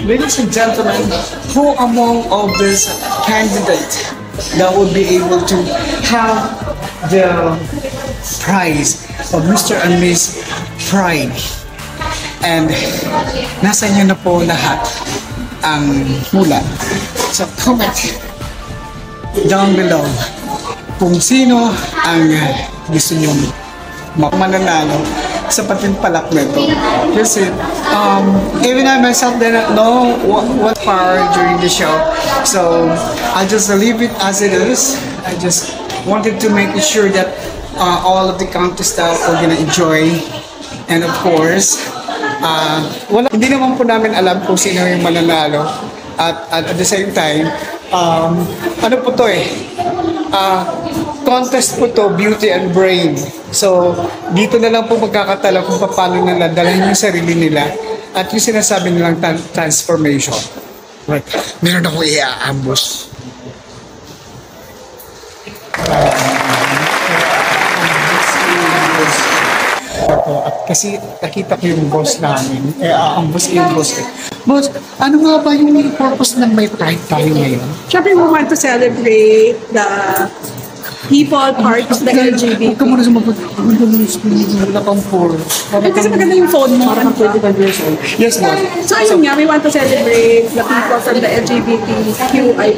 ladies and gentlemen, who among all these candidates that would be able to have the prize of Mr. and Miss Pride? And nasa inyo na po lahat ang hula. So comment down below kung sino ang gusto nyo mananalo sa patimpalak nito. Kasi even I myself didn't know what part during the show. So I just leave it as it is. I just wanted to make sure that all of the contestants are gonna enjoy. And of course, hindi naman po namin alam kung sino yung mananalo. At the same time, ano po to contest po to, beauty and brain. So, dito na lang po magkakatala kung paano nila dalhin yung sarili nila at yung sinasabi nilang transformation. Right. Meron ako i-ambush. At kasi nakita ko yung boss namin, ambush ko yung boss. Boss, ano nga ba yung purpose ng may pride tayo ngayon? Siyempre, we want to celebrate the people part of the LGBT. Huwag ka muna sumapag. Wala kang for. Kasi maganda yung phone mo. Parang 25 years old. Yes, boss. So, ayun nga, we want to celebrate the people from the LGBTQI+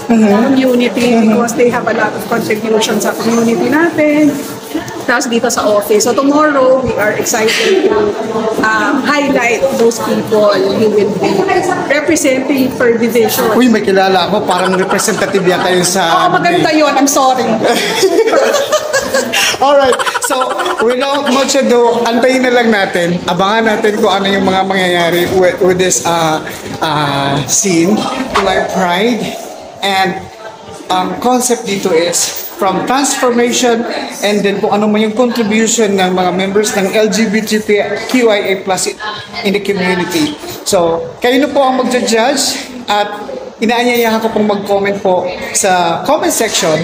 community because they have a lot of contributions sa community natin. Tapos dito sa office. So tomorrow, we are excited to highlight those people who will be representing per division. Uy, may kilala ako. Parang representative yan kayo sa... maganda yun. I'm sorry. Alright. So, without much ado, antayin na lang natin. Abangan natin kung ano yung mga mangyayari with this scene, like Pride. And concept dito is from transformation and then kung ano man yung contribution ng mga members ng LGBTQIA+ in the community. So, kayo na po ang magja-judge at inaanyayahan ko pong mag-comment po sa comment section.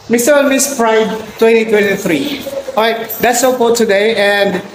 Mr. and Miss Pride 2023. Alright, that's all for today and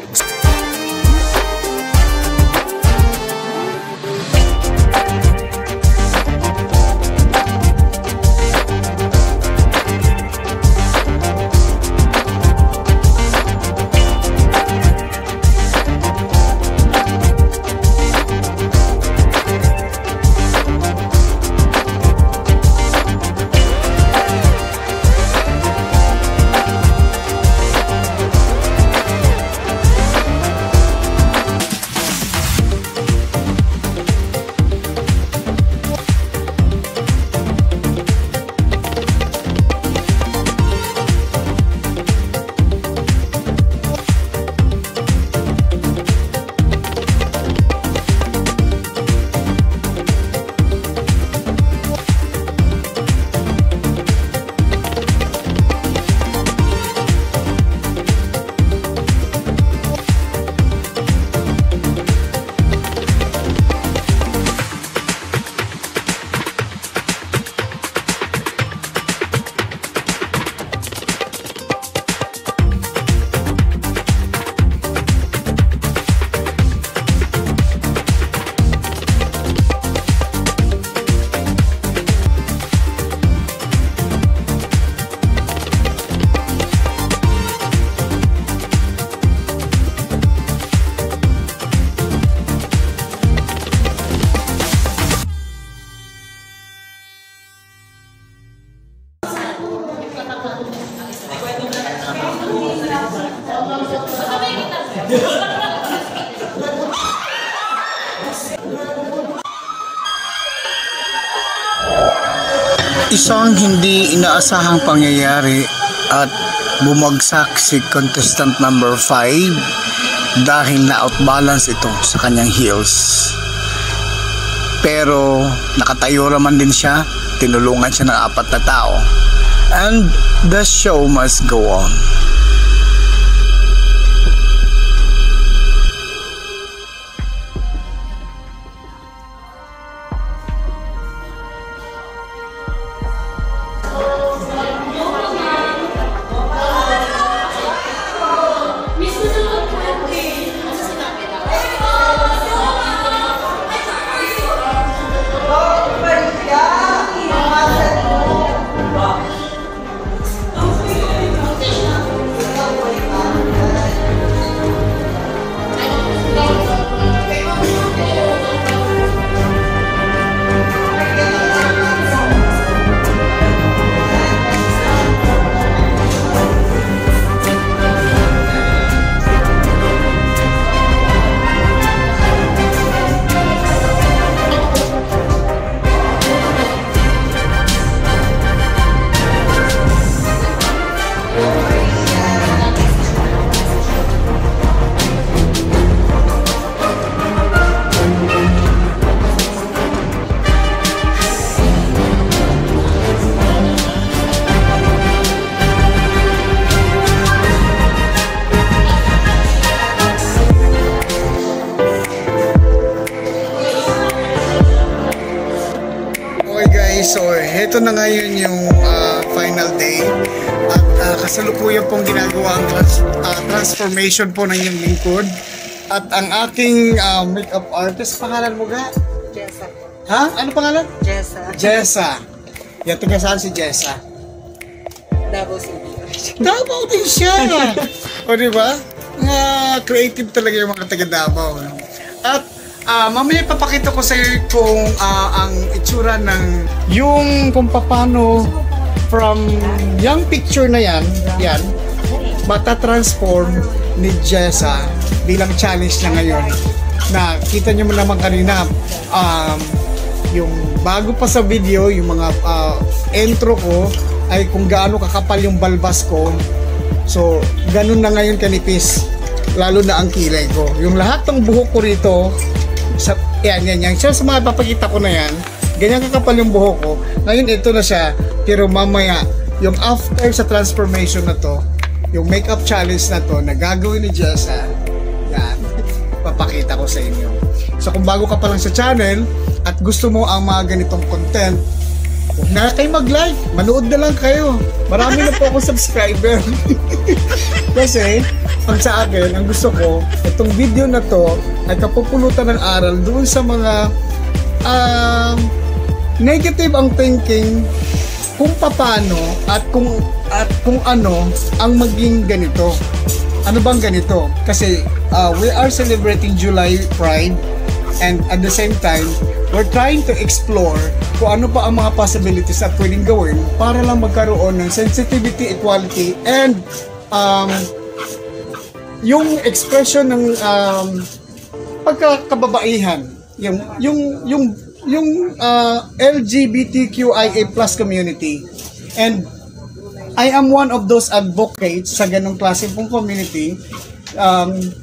Isang hindi inaasahang pangyayari at bumagsak si contestant number 5 dahil na-outbalance ito sa kanyang heels. Pero nakatayo naman din siya, tinulungan siya ng 4 na tao. And the show must go on. guys, so heto na ngayon yung final day at kasalukuyan pong ginagawa ang transformation po ng yung lingkod at ang aking makeup artist, pangalan mo ga? Jessa. Ha? Ano pangalan? Jessa. Jessa. Yan, taga saan si Jessa? Davao City. Davao din siya. O diba? Creative talaga yung mga taga Davao. At mamaya papakita ko sa iyo kung ang itsura ng yung kung paano from yung picture na yan matatransform ni Jessa bilang challenge na ngayon. Na kita nyo naman kanina yung bago pa sa video, yung mga intro ko ay kung gaano kakapal yung balbas ko. So ganun na ngayon kanipis, lalo na ang kilay ko. Yung lahat ng buhok ko rito yan. So, sa mga papakita ko na yan, ganyan kakapal yung buhok ko. Ngayon, ito na siya. Pero mamaya, yung after sa transformation na to, yung makeup challenge na to, na gagawin ni Jessa, yan, papakita ko sa inyo. So, kung bago ka pa lang sa channel, at gusto mo ang mga ganitong content, huwag na kayo mag-like, manood na lang kayo. Marami na po akong subscriber. Kasi, ang sa akin, ang gusto ko, itong video na to ay kapupulutan ng aral doon sa mga negative ang thinking kung paano at kung ano ang maging ganito. Ano bang ganito? Kasi we are celebrating July Pride and at the same time, we're trying to explore kung ano pa ang mga possibilities na pwedeng gawin para lang magkaroon ng sensitivity, equality, and yung expression ng pagkakababaihan, yung LGBTQIA+ community. And I am one of those advocates sa ganong klase pong community.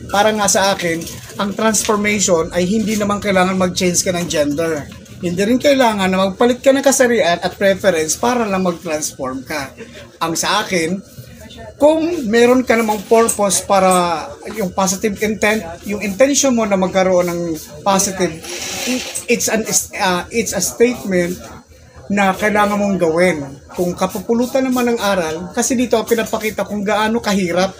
Para nga sa akin, ang transformation ay hindi naman kailangan mag-change ka ng gender. Hindi rin kailangan na magpalit ka ng kasarian at preference para lang mag-transform ka. Ang sa akin, kung meron ka namang purpose para yung positive intent, yung intention mo na magkaroon ng positive, it's a statement na kailangan mong gawin. Kung kapupulutan naman ng aral, kasi dito pinapakita kung gaano kahirap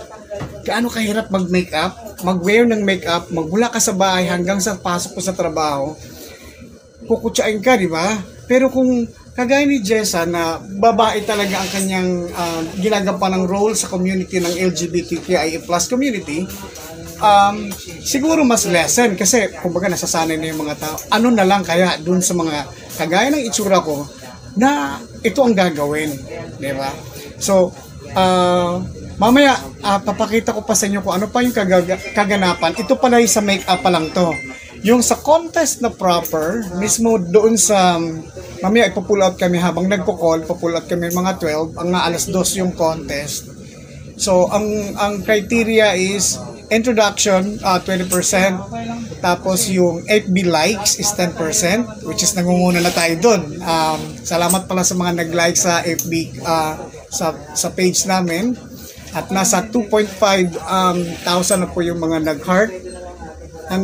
mag-makeup, mag-wear ng makeup, magmula ka sa bahay hanggang sa pasok ko sa trabaho, kukutsain ka, di ba? Pero kung kagaya ni Jessa na babae talaga ang kanyang ginagawa ng role sa community ng LGBTQIA+ community, siguro mas lessen kasi kumbaga nasasanay na yung mga tao. Ano na lang kaya dun sa mga kagaya ng itsura ko na ito ang gagawin, di ba? So, mamaya papakita ko pa sa inyo kung ano pa yung kaganapan. Ito pala yung sa make-up pa lang to. Yung sa contest na proper, mismo doon sa, mamaya ipo-pull out kami habang nagpo-call, ipo-pull out kami mga 12, ang alas 2 yung contest. So, ang criteria is introduction, 20%, tapos yung FB likes is 10%, which is nangunguna na tayo doon. Salamat pala sa mga nag-like sa FB, sa page namin. At nasa 2.5 thousand na po yung mga nag-heart. And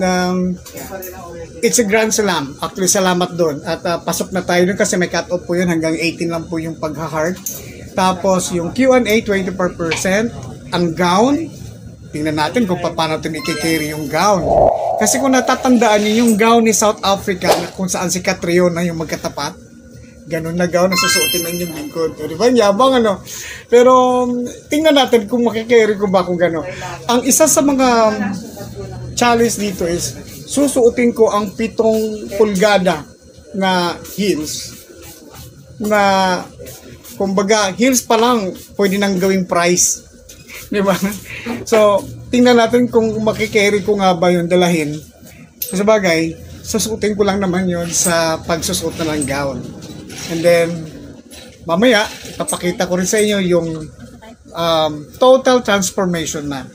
it's a grand salam. Actually, salamat doon. At pasok na tayo doon kasi may cut-off po yun. Hanggang 18 lang po yung pag-heart. Tapos yung Q&A, 24%. Ang gown, tingnan natin kung paano natin i-carry yung gown. Kasi kung natatandaan niyo yung gown ni South Africa, kung saan si Catriona yung magkatapat, ganun na gown na susuotin ng yung lingkod. Di ba? Yabang ano. Pero tingnan natin kung makikarry ko ba kung gano'n. Ang isa sa mga challenge dito is susuotin ko ang 7 pulgada na heels na kumbaga heels pa lang pwede nang gawing price, di ba? So tingnan natin kung makikarry ko nga ba yung dalahin. Sa bagay, susuotin ko lang naman yon sa pagsusuot na ng gown. And then mamaya ipapakita ko rin sa inyo yung total transformation na.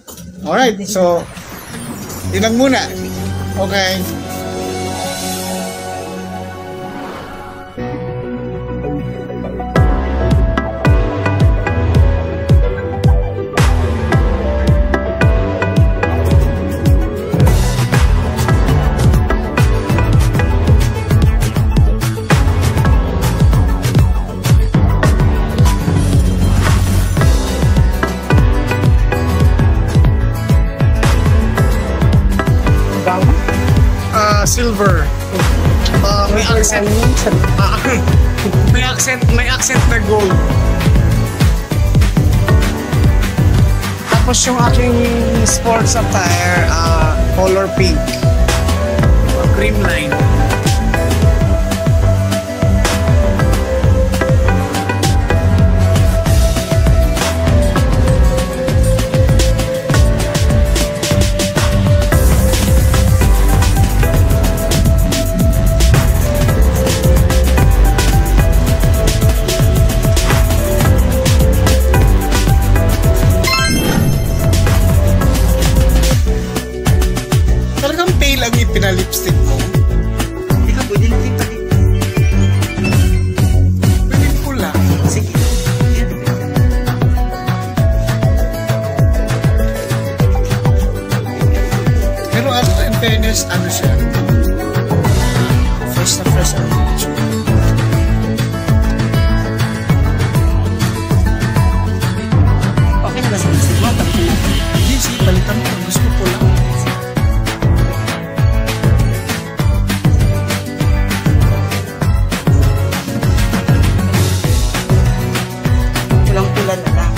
Alright, so yun lang muna. Okay. accent. May accent na gold. Tapos yung aking sports attire, color pink. Cream line. Talagang pale ang ipinalipstick mo. Hindi ka pwede na kita dito. Pwede pula. Sige. Pero in fairness, ano siya? Fresh na fresh ang picture. Okay na ba sa isip mo? Tapos na. Hindi, sige, palitan mo. Gusto ko pula. Walang pula na lang.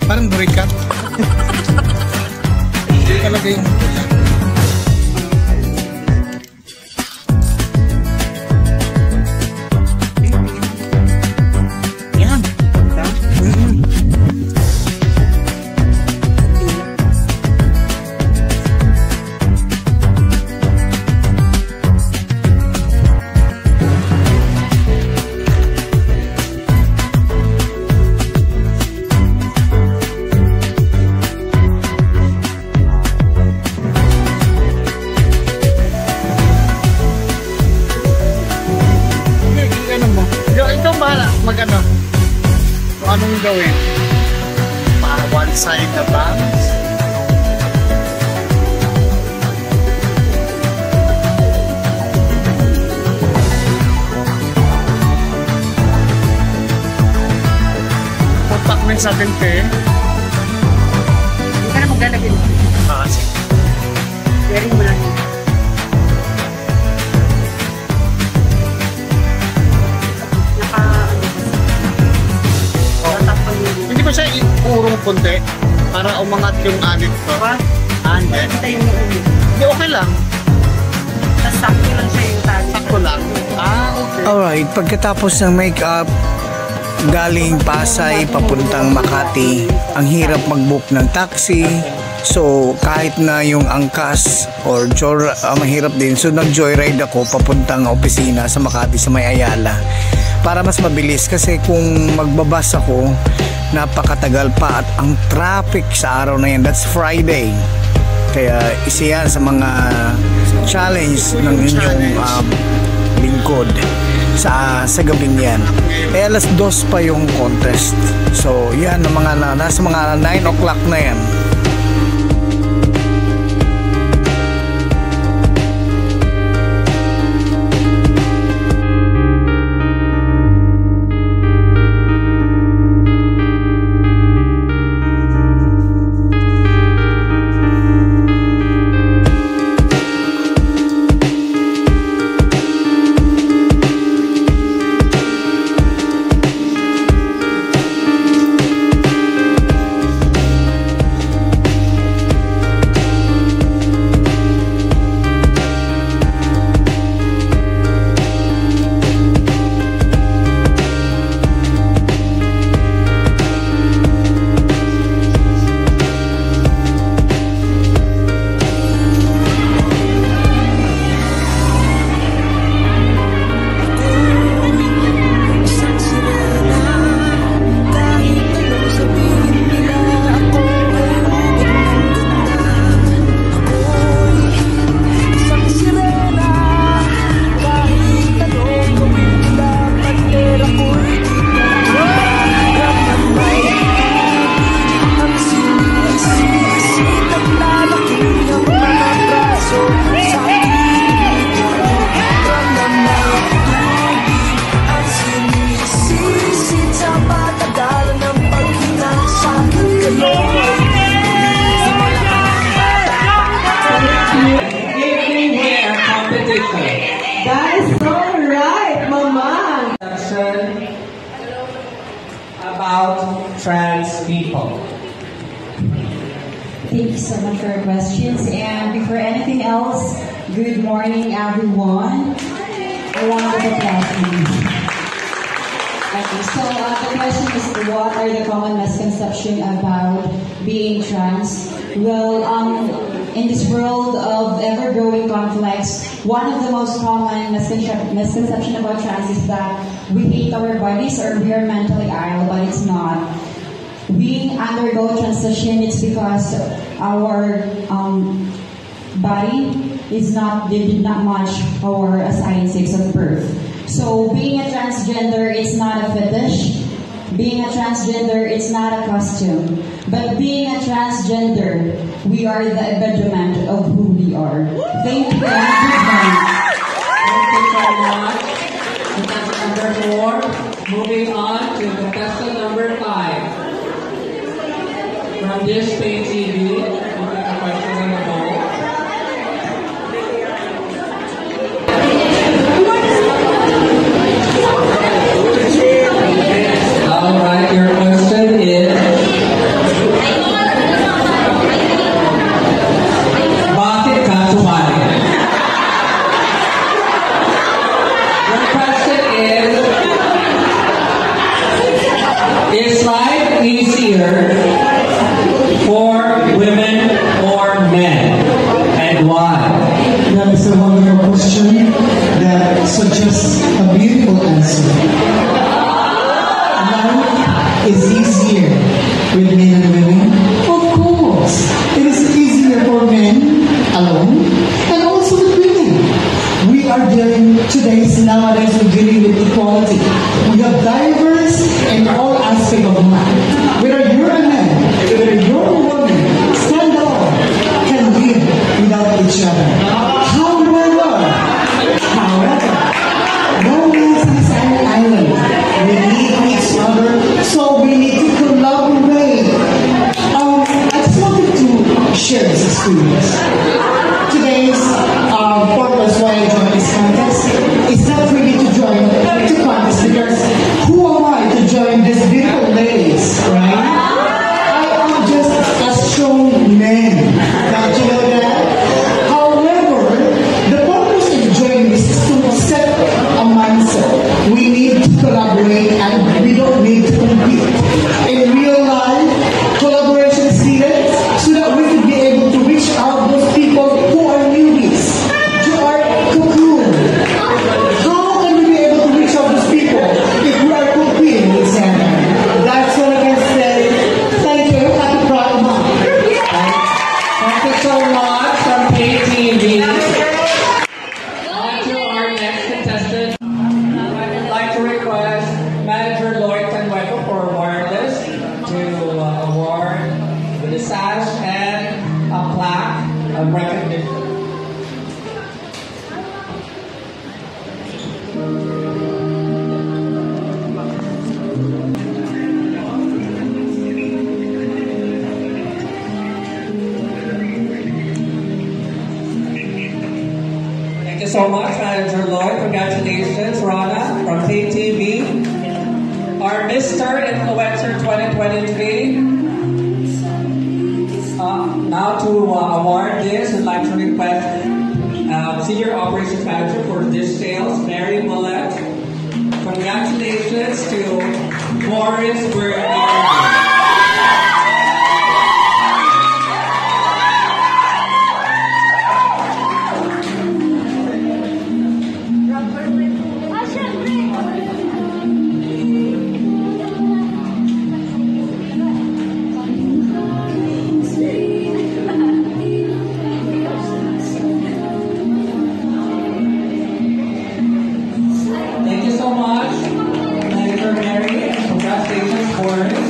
Parang burikat. Hindi talaga yung pula. Yan. Ito. Ano mo? Ikaw bahala. Mag-ano? Kung anong gawin? Para one side na bangs? Putak mo sa atin, te. Hindi ka na maglalagay. Sige. Wearing mo lang yun. Naka-tapang yun. Hindi ba siya purong konti? Para umangat yung anit ko? Hindi. Hintayin mo ulit. Hindi, okay lang. Tapos sakto lang siya yung tali. Sakto lang. Okay. Alright, pagkatapos ng makeup, galing Pasay papuntang Makati, ang hirap mag-book ng taxi. So kahit na yung angkas or mahirap din. So nag-joyride ako papuntang opisina sa Makati sa May Ayala para mas mabilis, kasi kung magbabas ako napakatagal pa at ang traffic sa araw na yan, that's Friday. Kaya isa yan sa mga challenge ng inyong lingkod sa gabing yan. Alas 2 pa yung contest. So yan, nasa mga 9 o'clock na yan. trans people? Thank you so much for your questions. And before anything else, good morning, everyone. A round of applause, please. Okay, so the question is, what are the common misconceptions about being trans? Well, in this world of ever-growing conflicts, one of the most common misconception about trans is that we hate our bodies or we are mentally ill, but it's not. We undergo transition, it's because our body they did not match our assigned sex at birth. So being a transgender, it's not a fetish. Being a transgender, it's not a costume. But being a transgender, we are the embodiment of who we are. Thank you and good night. Thank you so much. Contestant number 4. Moving on to contestant number 5. From Dish Pay TV, we'll take a question in the bowl. Alright, your question is, bakit ka sumali? Your question is life easier for women or men, and why? That is a wonderful question that suggests a beautiful answer. Life is easier with men and women. Of course, it is easier for men alone and also with women. We are dealing nowadays we're dealing with equality. We have diverse in all aspects of life. Whether you're a man, whether you're a woman, stand alone, can live without each other. However, no one is an island. We need each other, so we need to collaborate. I just wanted to share this experience. Today's purpose why I joined this contest is not really to join the contest because who am I to join these beautiful ladies, right? I am just a strong man. Don't you know that? However, the purpose of joining this is to set a mindset. We need to collaborate and we don't need to compete. In real life, collaboration is needed so that we can be able to reach out those people who are newbies, who are cocoon. How can we be able to reach out those people if we are competing with each other? That's what I can say. Thank you. Happy Pride Month. Thank you so much from KTV. On to our next contestant. I'd like to request Manager Lloyd Canueco for Wireless to award with a sash and a plaque of recognition. Thank you so much, Manager Lloyd. Congratulations, Rana from KTV. Our Mr. Influencer 2023. Now to award this, I'd like to request Senior Operations Manager for Dish Sales, Mary Willett. Congratulations to Morris Bernard. Thank you so much, Manager Mary. Congratulations, Morris.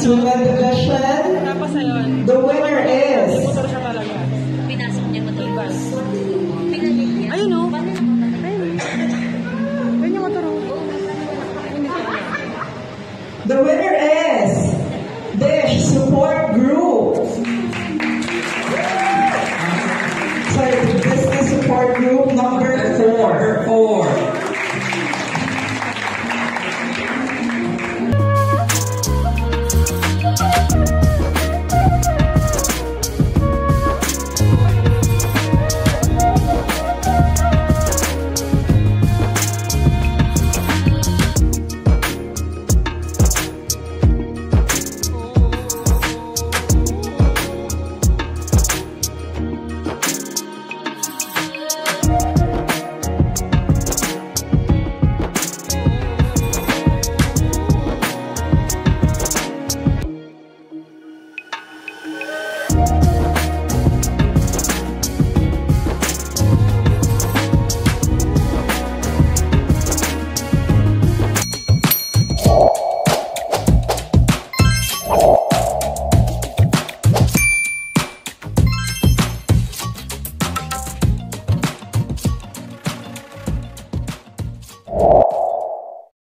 Let's win the division. Tapos ayun. The winner is... Motor siya talaga. Pinasok niya motor bus. Ayun o. Ayun. Ayun yung motor o. The winner is Dish Support Group.